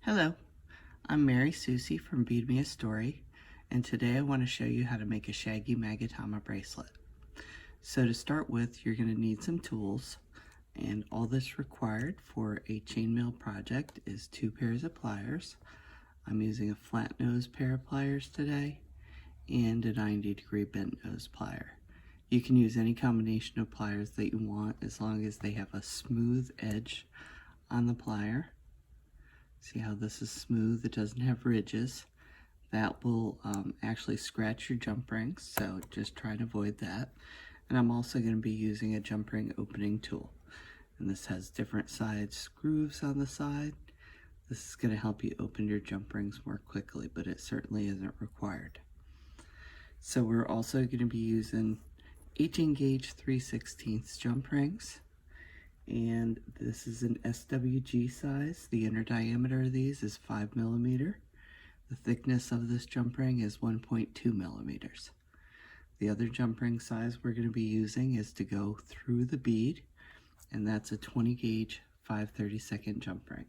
Hello, I'm Mary Susie from Bead Me a Story, and today I want to show you how to make a Shaggy Magatama bracelet. So to start with, you're going to need some tools, and all that's required for a chainmail project is 2 pairs of pliers. I'm using a flat nose pair of pliers today, and a 90-degree bent nose plier. You can use any combination of pliers that you want as long as they have a smooth edge on the plier. See how this is smooth? It doesn't have ridges. That will actually scratch your jump rings, so just try and avoid that. And I'm also going to be using a jump ring opening tool. And this has different size grooves on the side. This is going to help you open your jump rings more quickly, but it certainly isn't required. So we're also going to be using 18 gauge 3/16 jump rings. And this is an SWG size. The inner diameter of these is 5 millimeter. The thickness of this jump ring is 1.2 millimeters. The other jump ring size we're going to be using is to go through the bead, and that's a 20 gauge 5/32 jump ring.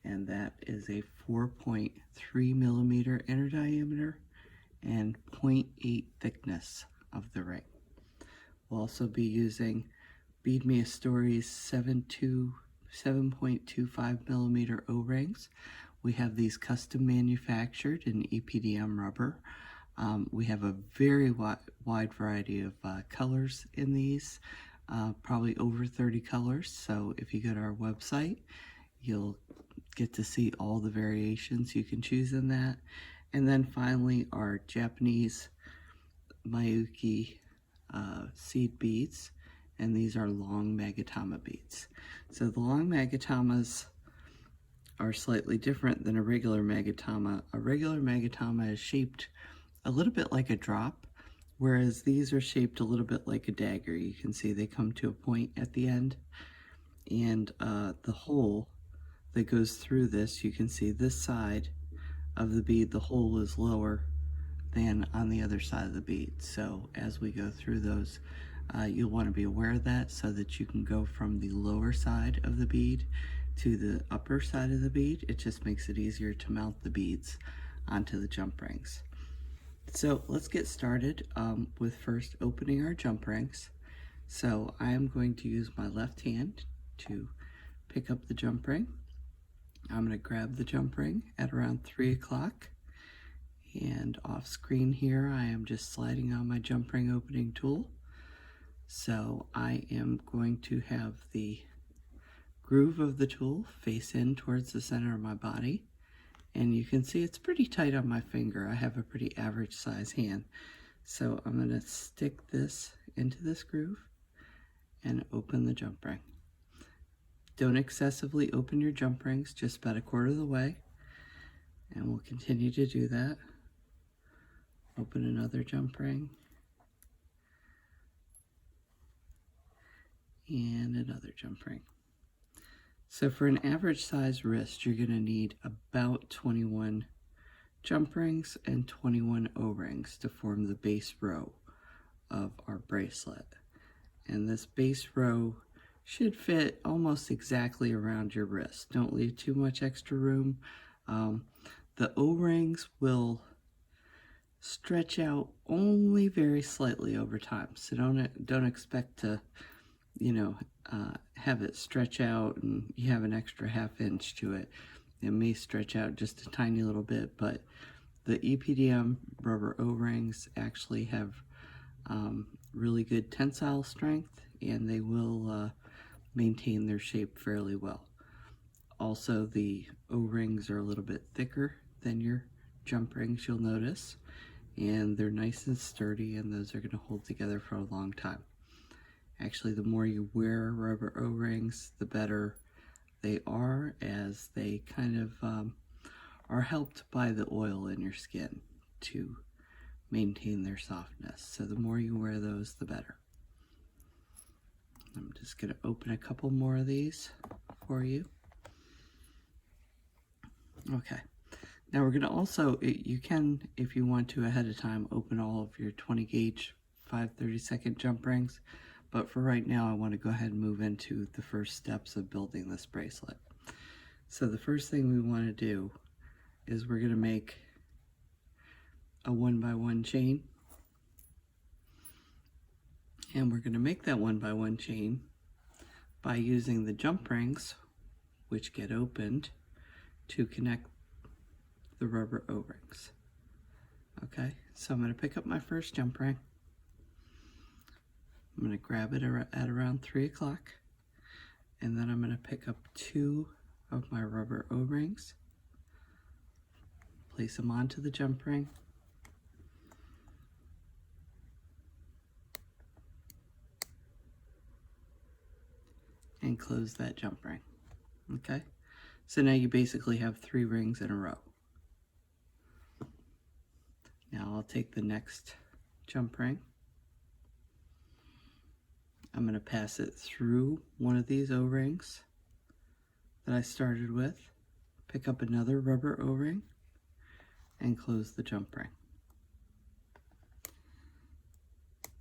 And that is a 4.3 millimeter inner diameter and 0.8 thickness of the ring. We'll also be using Bead Me a Story's 7.25 millimeter O-rings. We have these custom manufactured in EPDM rubber. We have a very wide variety of colors in these, probably over 30 colors. So if you go to our website, you'll get to see all the variations you can choose in that. And then finally, our Japanese Mayuki seed beads. And these are long Magatama beads. So the long Magatamas are slightly different than a regular Magatama. A regular Magatama is shaped a little bit like a drop, whereas these are shaped a little bit like a dagger. You can see they come to a point at the end, and the hole that goes through this, you can see this side of the bead, the hole is lower than on the other side of the bead. So as we go through those, you'll want to be aware of that so that you can go from the lower side of the bead to the upper side of the bead. It just makes it easier to mount the beads onto the jump rings. So let's get started with first opening our jump rings. So I am going to use my left hand to pick up the jump ring. I'm going to grab the jump ring at around 3 o'clock. And off screen here, I am just sliding on my jump ring opening tool. So I am going to have the groove of the tool face in towards the center of my body. And you can see it's pretty tight on my finger. I have a pretty average size hand. So I'm going to stick this into this groove and open the jump ring. Don't excessively open your jump rings, just about 1/4 of the way. And we'll continue to do that. Open another jump ring. And another jump ring. So for an average size wrist, you're going to need about 21 jump rings and 21 O-rings to form the base row of our bracelet. And this base row should fit almost exactly around your wrist. Don't leave too much extra room. The O-rings will stretch out only very slightly over time, so don't expect to have it stretch out and you have an extra 1/2 inch to it. It may stretch out just a tiny little bit, but the EPDM rubber O-rings actually have really good tensile strength, and they will maintain their shape fairly well. Also, the O-rings are a little bit thicker than your jump rings, you'll notice, and they're nice and sturdy, and those are going to hold together for a long time. Actually, the more you wear rubber O-rings, the better they are, as they kind of are helped by the oil in your skin to maintain their softness. So the more you wear those, the better. I'm just going to open a couple more of these for you. Okay. Now we're going to also, you can, if you want to ahead of time, open all of your 20 gauge 5/32 jump rings. But for right now, I want to go ahead and move into the first steps of building this bracelet. So the first thing we want to do is we're going to make a 1x1 chain, and we're going to make that 1x1 chain by using the jump rings, which get opened to connect the rubber O-rings. Okay, so I'm going to pick up my first jump ring. I'm going to grab it at around 3 o'clock, and then I'm going to pick up 2 of my rubber O-rings, place them onto the jump ring, and close that jump ring. Okay, so now you basically have 3 rings in a row. Now I'll take the next jump ring. I'm going to pass it through one of these O-rings that I started with, pick up another rubber O-ring, and close the jump ring.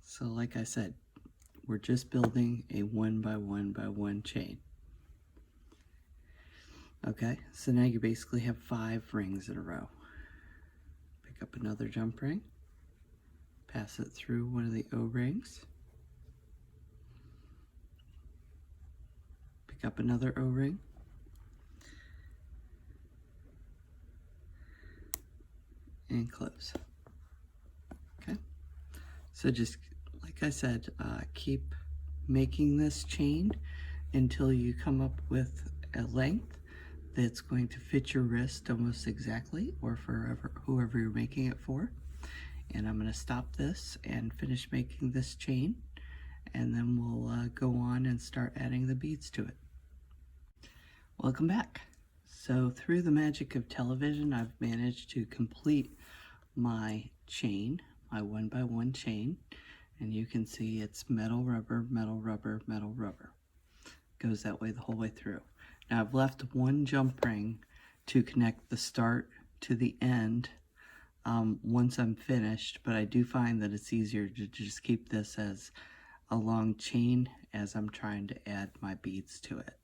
So like I said, we're just building a 1x1x1 chain. Okay, so now you basically have 5 rings in a row. Pick up another jump ring, pass it through one of the O-rings, pick up another O-ring, and close. Okay, so just like I said, keep making this chain until you come up with a length that's going to fit your wrist almost exactly, or for whoever you're making it for. And I'm going to stop this and finish making this chain, and then we'll go on and start adding the beads to it. Welcome back. So through the magic of television, I've managed to complete my chain, my 1x1 chain, and you can see it's metal, rubber, metal, rubber, metal, rubber. Goes that way the whole way through. Now I've left one jump ring to connect the start to the end once I'm finished, but I do find that it's easier to just keep this as a long chain as I'm trying to add my beads to it.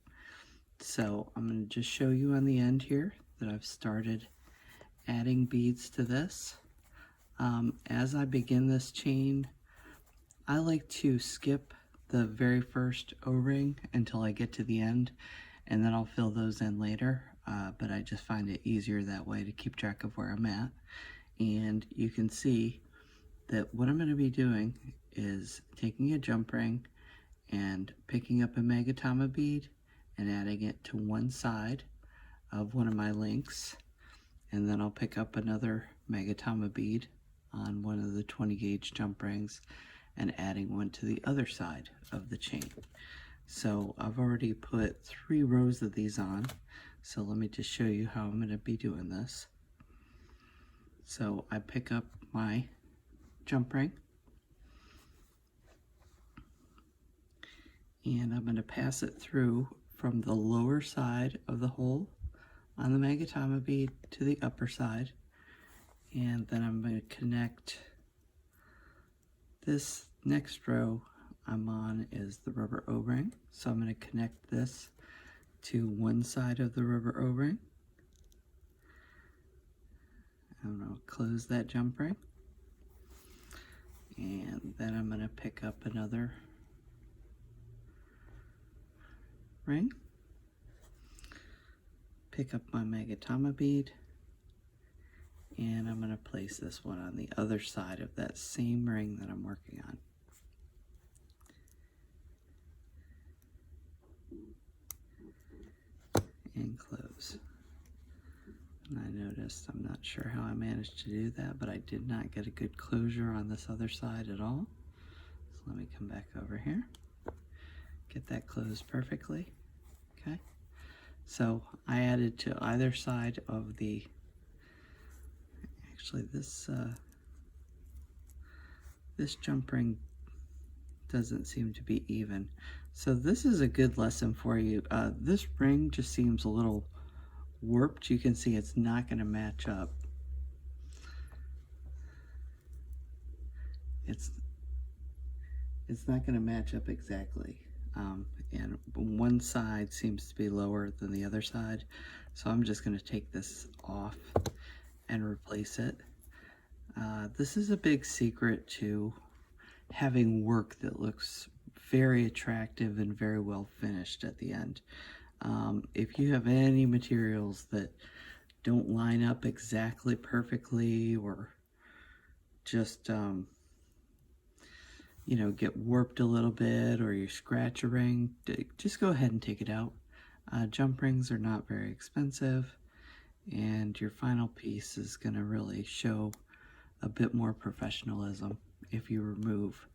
So I'm going to just show you on the end here that I've started adding beads to this. As I begin this chain, I like to skip the very first O-ring until I get to the end, and then I'll fill those in later, but I just find it easier that way to keep track of where I'm at. And you can see that what I'm going to be doing is taking a jump ring and picking up a Magatama bead and adding it to one side of one of my links, and then I'll pick up another Magatama bead on one of the 20 gauge jump rings and adding one to the other side of the chain. So I've already put 3 rows of these on, so let me just show you how I'm going to be doing this. So I pick up my jump ring, and I'm going to pass it through from the lower side of the hole on the Magatama bead to the upper side, and then I'm going to connect this next row I'm on is the rubber O-ring, so I'm going to connect this to one side of the rubber O-ring. I'm going to close that jump ring, and then I'm going to pick up another ring, pick up my Magatama bead, and I'm going to place this one on the other side of that same ring that I'm working on. And close. And I noticed, I'm not sure how I managed to do that, but I did not get a good closure on this other side at all. So let me come back over here, get that closed perfectly. Okay, so I added to either side of the, actually this jump ring doesn't seem to be even. So this is a good lesson for you. This ring just seems a little warped. You can see it's not going to match up. It's not going to match up exactly and one side seems to be lower than the other side. So I'm just going to take this off and replace it. This is a big secret to having work that looks very attractive and very well finished at the end. If you have any materials that don't line up exactly perfectly, or just you know, get warped a little bit, or you scratch a ring, just go ahead and take it out. Jump rings are not very expensive, and your final piece is going to really show a bit more professionalism if you remove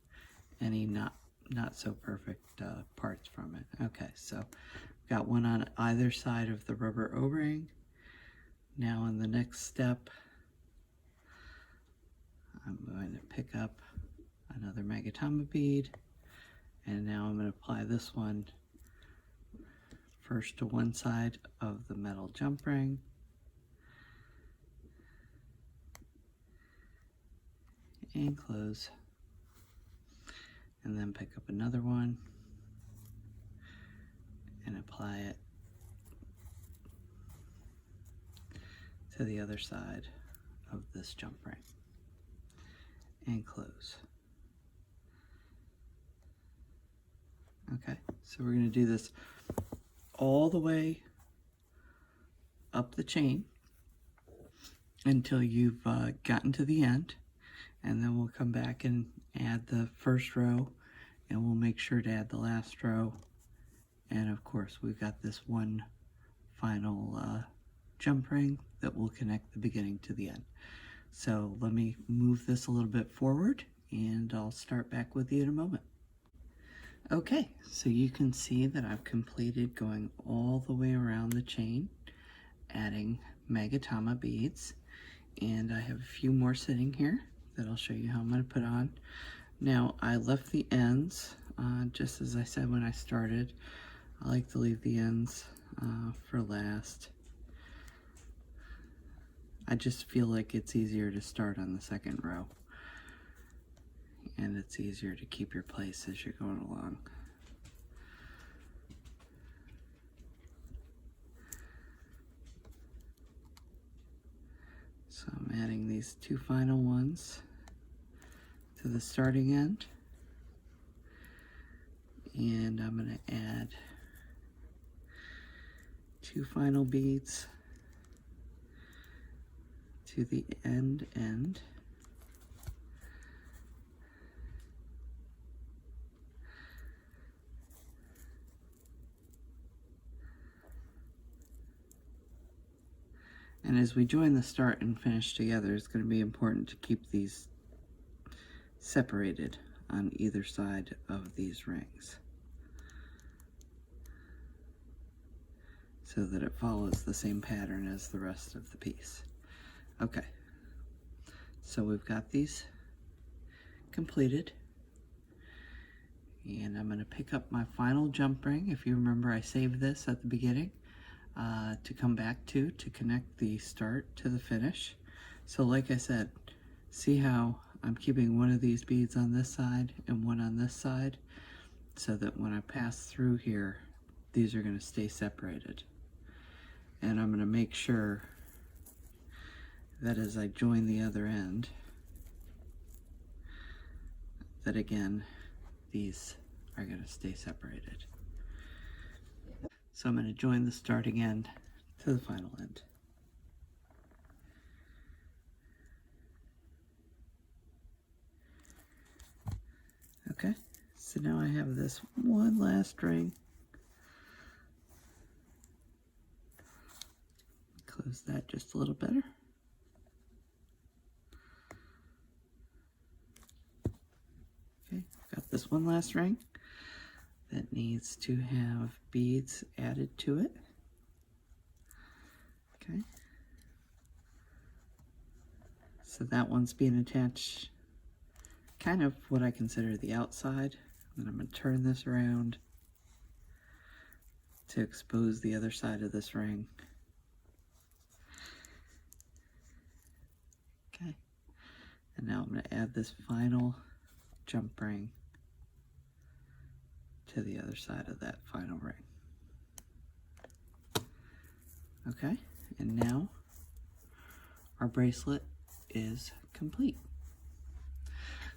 any not so perfect parts from it. Okay, so got one on either side of the rubber O-ring. Now in the next step, I'm going to pick up another Magatama bead, and now I'm going to apply this one first to one side of the metal jump ring, and close, and then pick up another one and apply it to the other side of this jump ring, and close. Okay, so we're going to do this all the way up the chain until you've gotten to the end, and then we'll come back and add the first row, and we'll make sure to add the last row, and of course we've got this one final jump ring that will connect the beginning to the end. So let me move this a little bit forward, and I'll start back with you in a moment. Okay, so you can see that I've completed going all the way around the chain, adding Magatama beads, and I have a few more sitting here that I'll show you how I'm going to put on. Now, I left the ends, just as I said when I started. I like to leave the ends for last. I just feel like it's easier to start on the second row, and it's easier to keep your place as you're going along. So I'm adding these two final ones to the starting end, and I'm going to add two final beads to the end. And as we join the start and finish together, it's going to be important to keep these separated on either side of these rings, so that it follows the same pattern as the rest of the piece. Okay, so we've got these completed, and I'm going to pick up my final jump ring. If you remember, I saved this at the beginning to come back to connect the start to the finish. So like I said, see how I'm keeping one of these beads on this side and one on this side, so that when I pass through here, these are going to stay separated. And I'm going to make sure that as I join the other end, that again, these are going to stay separated. So I'm going to join the starting end to the final end. Okay, so now I have this one last ring. Close that just a little better. Okay, got this one last ring that needs to have beads added to it. Okay, so that one's being attached kind of what I consider the outside. And I'm going to turn this around to expose the other side of this ring. Okay, and now I'm going to add this final jump ring to the other side of that final ring. Okay, and now our bracelet is complete.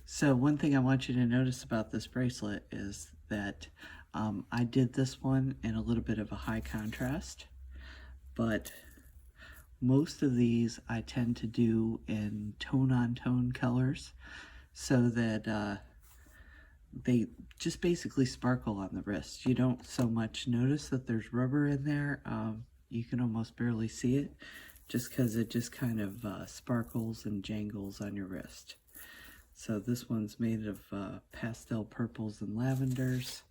So one thing I want you to notice about this bracelet is that I did this one in a little bit of a high contrast, but most of these I tend to do in tone-on-tone colors so that they just basically sparkle on the wrist. You don't so much notice that there's rubber in there. You can almost barely see it just because it just kind of sparkles and jangles on your wrist. So this one's made of pastel purples and lavenders.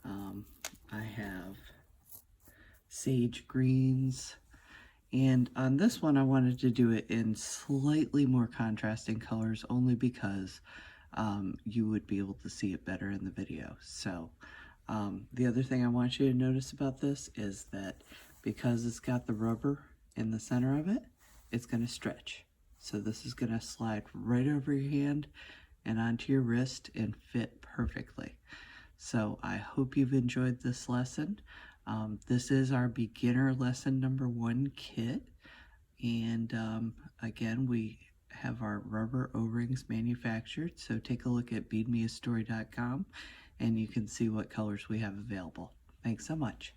I have sage greens. And on this one, I wanted to do it in slightly more contrasting colors only because you would be able to see it better in the video. So the other thing I want you to notice about this is that because it's got the rubber in the center of it, it's going to stretch. So this is going to slide right over your hand and onto your wrist and fit perfectly. So I hope you've enjoyed this lesson. This is our beginner lesson number 1 kit. And again, we have our rubber O-rings manufactured. So take a look at beadmeastory.com and you can see what colors we have available. Thanks so much.